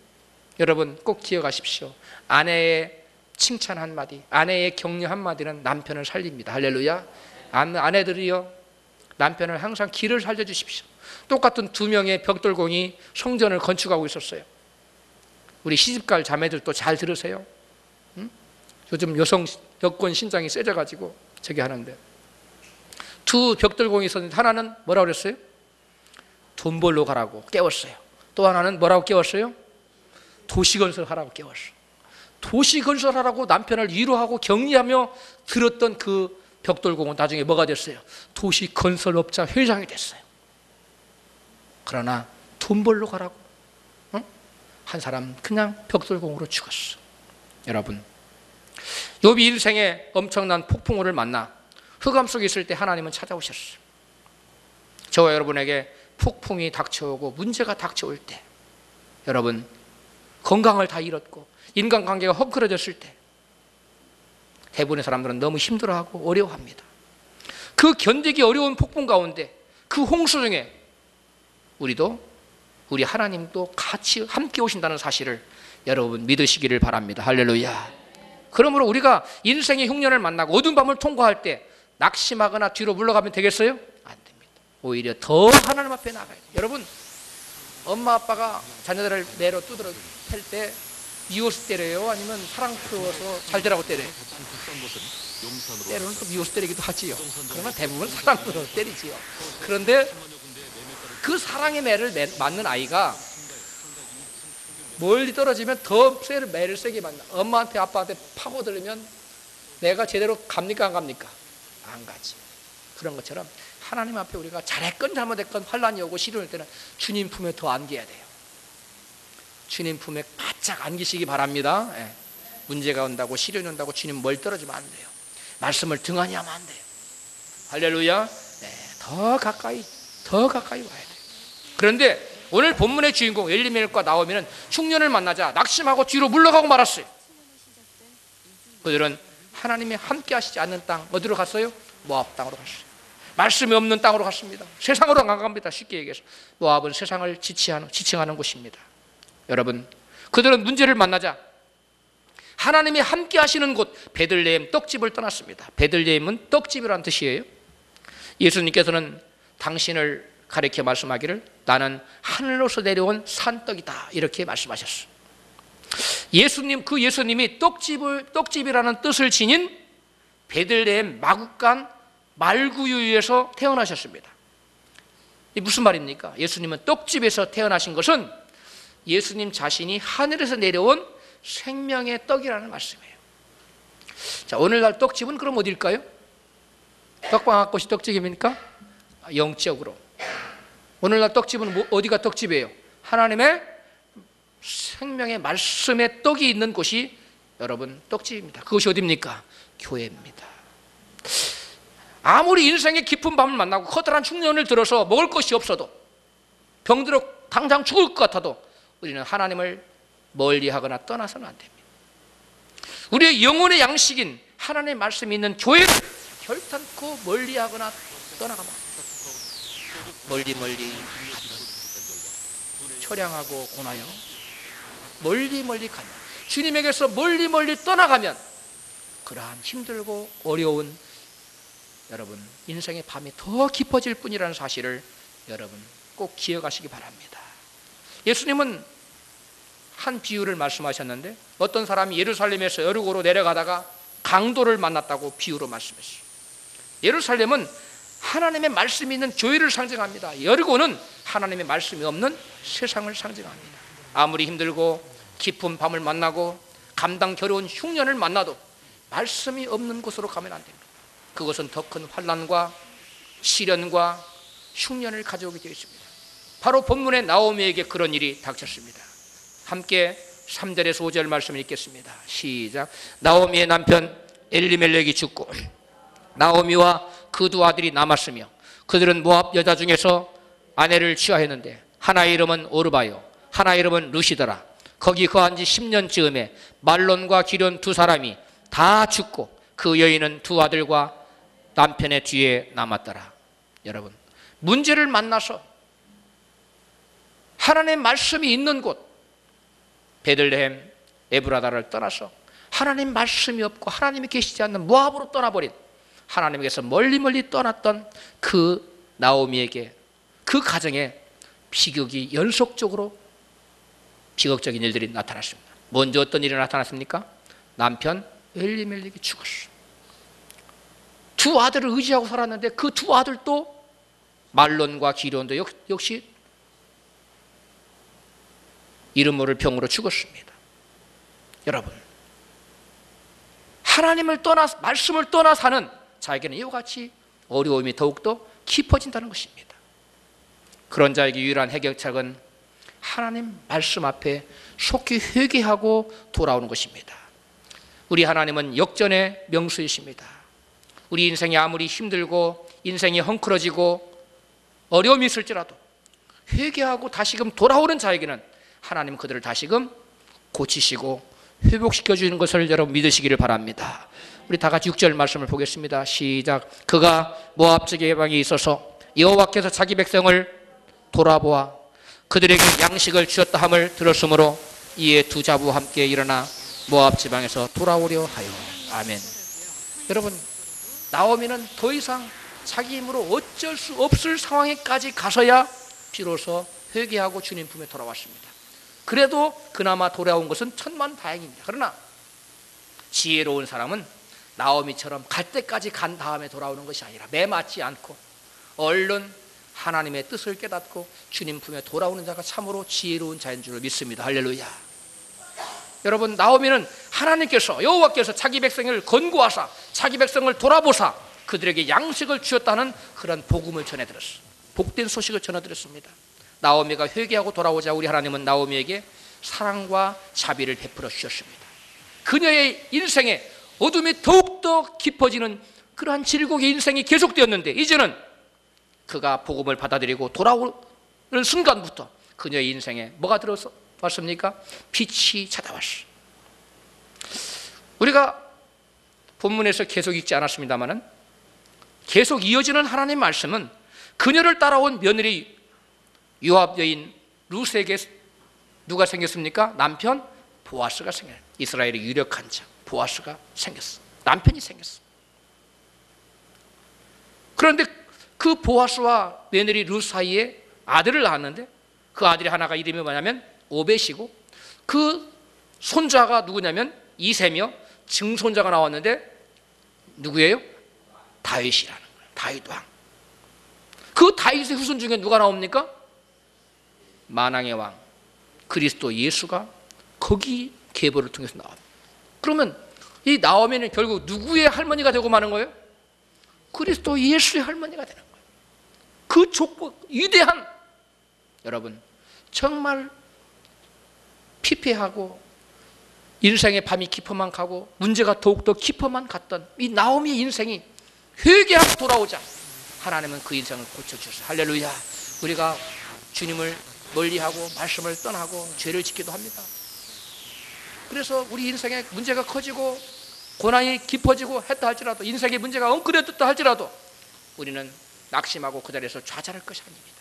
여러분 꼭 기억하십시오. 아내의 칭찬 한마디, 아내의 격려 한마디는 남편을 살립니다. 할렐루야. 아내들이요 남편을 항상 기를 살려주십시오. 똑같은 두 명의 벽돌공이 성전을 건축하고 있었어요. 우리 시집갈 자매들도 잘 들으세요. 요즘 여권 신장이 세져가지고 저기 하는데 두 벽돌공이 있었는데 하나는 뭐라고 그랬어요? 돈 벌러 가라고 깨웠어요. 또 하나는 뭐라고 깨웠어요? 도시건설하라고 깨웠어요. 도시건설하라고 남편을 위로하고 격려하며 들었던 그 벽돌공은 나중에 뭐가 됐어요? 도시건설업자 회장이 됐어요. 그러나 돈 벌러 가라고 한 사람 그냥 벽돌공으로 죽었어. 여러분 욥이 인생에 엄청난 폭풍우를 만나 흑암 속에 있을 때 하나님은 찾아오셨어요. 저와 여러분에게 폭풍이 닥쳐오고 문제가 닥쳐올 때 여러분 건강을 다 잃었고 인간관계가 헝클어졌을 때 대부분의 사람들은 너무 힘들어하고 어려워합니다. 그 견디기 어려운 폭풍 가운데 그 홍수 중에 우리 하나님도 같이 함께 오신다는 사실을 여러분 믿으시기를 바랍니다. 할렐루야. 그러므로 우리가 인생의 흉년을 만나고 어두운 밤을 통과할 때 낙심하거나 뒤로 물러가면 되겠어요? 안 됩니다. 오히려 더 하나님 앞에 나가야 돼요. 여러분, 엄마 아빠가 자녀들을 매로 두드러 팰 때 미워서 때려요? 아니면 사랑스러워서 잘 되라고 때려요? 때로는 또 미워서 때리기도 하지요. 그러나 대부분 사랑스러워서 때리지요. 그런데 그 사랑의 매를 맞는 아이가 멀리 떨어지면 더 매를 세게 맞나. 엄마한테 아빠한테 파고들면 내가 제대로 갑니까 안 갑니까? 안 가지. 그런 것처럼 하나님 앞에 우리가 잘했건 잘못했건 환난이 오고 시련이 올 때는 주님 품에 더 안겨야 돼요. 주님 품에 바짝 안기시기 바랍니다. 예. 문제가 온다고 시련이 온다고 주님 멀리 떨어지면 안 돼요. 말씀을 등한히 하면 안 돼요. 할렐루야. 네, 더 가까이 와야 돼요. 그런데 오늘 본문의 주인공 엘리멜렉과 나오미는 흉년을 만나자 낙심하고 뒤로 물러가고 말았어요. 그들은 하나님이 함께 하시지 않는 땅 어디로 갔어요? 모압 땅으로 갔어요. 말씀이 없는 땅으로 갔습니다. 세상으로 안 갑니다. 쉽게 얘기해서 모압은 세상을 지칭하는 곳입니다. 여러분, 그들은 문제를 만나자 하나님이 함께 하시는 곳 베들레헴 떡집을 떠났습니다. 베들레헴은 떡집이라는 뜻이에요. 예수님께서는 당신을 가리켜 말씀하기를 나는 하늘로서 내려온 산떡이다 이렇게 말씀하셨어요. 예수님이 떡집이라는 뜻을 지닌 베들레헴 마국간 말구유에서 태어나셨습니다. 이게 무슨 말입니까? 예수님은 떡집에서 태어나신 것은 예수님 자신이 하늘에서 내려온 생명의 떡이라는 말씀이에요. 자, 오늘날 떡집은 그럼 어딜까요? 떡방학것이 떡집입니까? 영적으로. 오늘날 떡집은 어디가 떡집이에요? 하나님의 생명의 말씀의 떡이 있는 곳이 여러분 떡집입니다. 그것이 어디입니까? 교회입니다. 아무리 인생의 깊은 밤을 만나고 커다란 흉년을 들어서 먹을 것이 없어도 병들어 당장 죽을 것 같아도 우리는 하나님을 멀리하거나 떠나서는 안 됩니다. 우리의 영혼의 양식인 하나님의 말씀이 있는 교회를 결탄코 멀리하거나 떠나가면 멀리 초량하고 고나요. 멀리 가면 주님에게서 멀리 떠나가면 그러한 힘들고 어려운 여러분 인생의 밤이 더 깊어질 뿐이라는 사실을 여러분 꼭 기억하시기 바랍니다. 예수님은 한 비유를 말씀하셨는데 어떤 사람이 예루살렘에서 여리고로 내려가다가 강도를 만났다고 비유로 말씀했어요. 예루살렘은 하나님의 말씀이 있는 교회를 상징합니다. 여리고는 하나님의 말씀이 없는 세상을 상징합니다. 아무리 힘들고 깊은 밤을 만나고 감당 겨려운 흉년을 만나도 말씀이 없는 곳으로 가면 안 됩니다. 그것은 더 큰 환난과 시련과 흉년을 가져오게 되어 있습니다. 바로 본문의 나오미에게 그런 일이 닥쳤습니다. 함께 3절에서 5절 말씀을 읽겠습니다. 시작. 나오미의 남편 엘리멜렉이 죽고 나오미와 그 두 아들이 남았으며 그들은 모압 여자 중에서 아내를 취하였는데 하나의 이름은 오르바요 하나의 이름은 루시더라. 거기 거한 지 10년쯤에 말론과 기련 두 사람이 다 죽고 그 여인은 두 아들과 남편의 뒤에 남았더라. 여러분, 문제를 만나서 하나님의 말씀이 있는 곳 베들레헴 에브라다를 떠나서 하나님 말씀이 없고 하나님이 계시지 않는 모압으로 떠나버린 하나님께서 멀리 떠났던 그 나오미에게 그 가정에 비극이 연속적으로 비극적인 일들이 나타났습니다. 먼저 어떤 일이 나타났습니까? 남편 엘리멜렉이 죽었어. 두 아들을 의지하고 살았는데 그 두 아들도 말론과 기련도 역시 이름 모를 병으로 죽었습니다. 여러분, 하나님을 떠나 말씀을 떠나 사는 자에게는 이와 같이 어려움이 더욱더 깊어진다는 것입니다. 그런 자에게 유일한 해결책은 하나님 말씀 앞에 속히 회개하고 돌아오는 것입니다. 우리 하나님은 역전의 명수이십니다. 우리 인생이 아무리 힘들고 인생이 헝클어지고 어려움이 있을지라도 회개하고 다시금 돌아오는 자에게는 하나님 그들을 다시금 고치시고 회복시켜 주는 것을 여러분 믿으시기를 바랍니다. 우리 다 같이 6절 말씀을 보겠습니다. 시작. 그가 모압 지역에 해방이 있어서 여호와께서 자기 백성을 돌아보아 그들에게 양식을 주었다 함을 들었으므로 이에 두 자부와 함께 일어나 모압 지방에서 돌아오려 하여. 아멘. 여러분, 나오미는 더 이상 자기 힘으로 어쩔 수 없을 상황에까지 가서야 비로소 회개하고 주님 품에 돌아왔습니다. 그래도 그나마 돌아온 것은 천만다행입니다. 그러나 지혜로운 사람은 나오미처럼 갈 때까지 간 다음에 돌아오는 것이 아니라 매맞지 않고 얼른 하나님의 뜻을 깨닫고 주님 품에 돌아오는 자가 참으로 지혜로운 자인 줄을 믿습니다. 할렐루야. 여러분, 나오미는 하나님께서, 여호와께서 자기 백성을 건고하사 자기 백성을 돌아보사 그들에게 양식을 주었다는 그런 복음을 전해드렸어요. 복된 소식을 전해드렸습니다. 나오미가 회개하고 돌아오자 우리 하나님은 나오미에게 사랑과 자비를 베풀어 주셨습니다. 그녀의 인생에 어둠이 더욱더 깊어지는 그러한 질곡의 인생이 계속되었는데, 이제는 그가 복음을 받아들이고 돌아오는 순간부터 그녀의 인생에 뭐가 들어왔습니까? 빛이 찾아왔어요. 우리가 본문에서 계속 읽지 않았습니다마는 계속 이어지는 하나님의 말씀은 그녀를 따라온 며느리 요압 여인 룻에게 누가 생겼습니까? 남편 보아스가 생겨요. 이스라엘의 유력한 자 보아스가 생겼어. 남편이 생겼어. 그런데 그 보아스와 며느리 룻 사이에 아들을 낳았는데, 그 아들이 하나가 이름이 뭐냐면 오벳이고, 그 손자가 누구냐면 이세며 증손자가 나왔는데 누구예요? 다윗이라는 거예요. 다윗 왕. 그 다윗의 후손 중에 누가 나옵니까? 만왕의 왕 그리스도 예수가 거기 계보를 통해서 나옵니다. 그러면 이 나오미는 결국 누구의 할머니가 되고 마는 거예요? 그리스도 예수의 할머니가 되는 거예요. 그 족보 위대한, 여러분 정말 피폐하고 인생의 밤이 깊어만 가고 문제가 더욱더 깊어만 갔던 이 나오미의 인생이 회개하고 돌아오자 하나님은 그 인생을 고쳐주셨어요. 할렐루야. 우리가 주님을 멀리하고 말씀을 떠나고 죄를 짓기도 합니다. 그래서 우리 인생에 문제가 커지고 고난이 깊어지고 했다 할지라도, 인생의 문제가 엉클어졌다 할지라도 우리는 낙심하고 그 자리에서 좌절할 것이 아닙니다.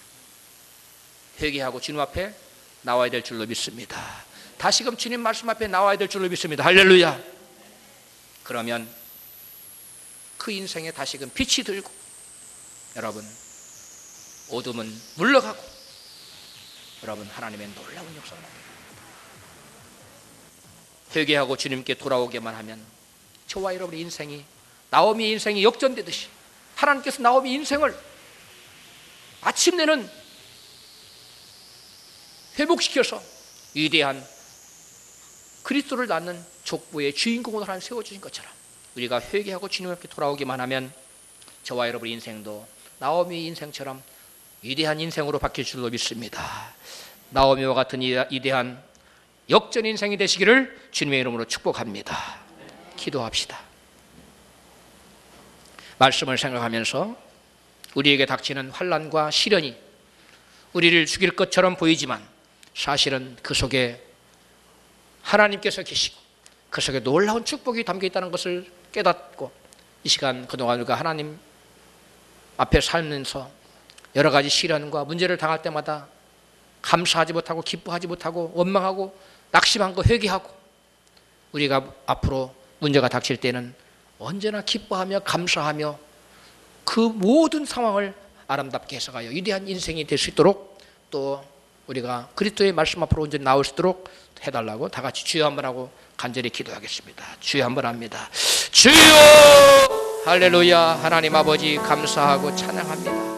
회개하고 주님 앞에 나와야 될 줄로 믿습니다. 다시금 주님 말씀 앞에 나와야 될 줄로 믿습니다. 할렐루야. 그러면 그 인생에 다시금 빛이 들고, 여러분 어둠은 물러가고, 여러분 하나님의 놀라운 역사가 납니다. 회개하고 주님께 돌아오게만 하면 저와 여러분의 인생이, 나오미의 인생이 역전되듯이 하나님께서 나오미 인생을 마침내는 회복시켜서 위대한 그리스도를 낳는 족보의 주인공으로 하나님 세워주신 것처럼 우리가 회개하고 주님 앞에 돌아오기만 하면 저와 여러분의 인생도 나오미의 인생처럼 위대한 인생으로 바뀔 줄로 믿습니다. 나오미와 같은 위대한 역전 인생이 되시기를 주님의 이름으로 축복합니다. 기도합시다. 말씀을 생각하면서 우리에게 닥치는 환난과 시련이 우리를 죽일 것처럼 보이지만 사실은 그 속에 하나님께서 계시고 그 속에 놀라운 축복이 담겨 있다는 것을 깨닫고, 이 시간 그동안 우리가 하나님 앞에 살면서 여러 가지 시련과 문제를 당할 때마다 감사하지 못하고 기뻐하지 못하고 원망하고 낙심한 거 회개하고, 우리가 앞으로 문제가 닥칠 때는 언제나 기뻐하며 감사하며 그 모든 상황을 아름답게 해석하여 위대한 인생이 될 수 있도록, 또 우리가 그리스도의 말씀 앞으로 언제 나올 수 있도록 해달라고 다 같이 주여 한번 하고 간절히 기도하겠습니다. 주여 한번 합니다. 주여! 할렐루야. 하나님 아버지 감사하고 찬양합니다.